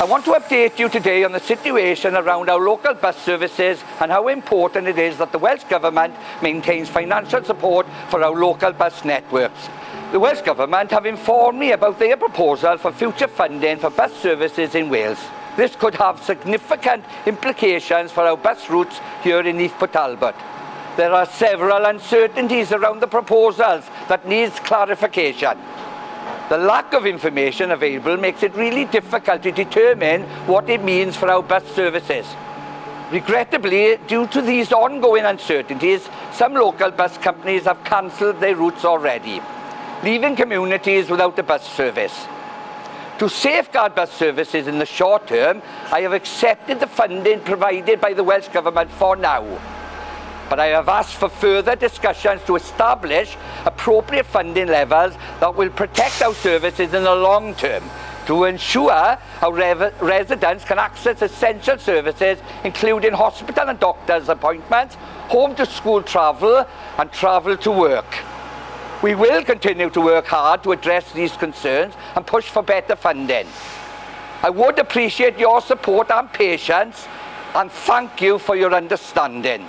I want to update you today on the situation around our local bus services and how important it is that the Welsh Government maintains financial support for our local bus networks. The Welsh Government have informed me about their proposal for future funding for bus services in Wales. This could have significant implications for our bus routes here in Port Talbot. There are several uncertainties around the proposals that needs clarification. The lack of information available makes it really difficult to determine what it means for our bus services. Regrettably, due to these ongoing uncertainties, some local bus companies have cancelled their routes already, leaving communities without a bus service. To safeguard bus services in the short term, I have accepted the funding provided by the Welsh Government for now. But I have asked for further discussions to establish appropriate funding levels that will protect our services in the long term, to ensure our residents can access essential services, including hospital and doctor's appointments, home to school travel and travel to work. We will continue to work hard to address these concerns and push for better funding. I would appreciate your support and patience, and thank you for your understanding.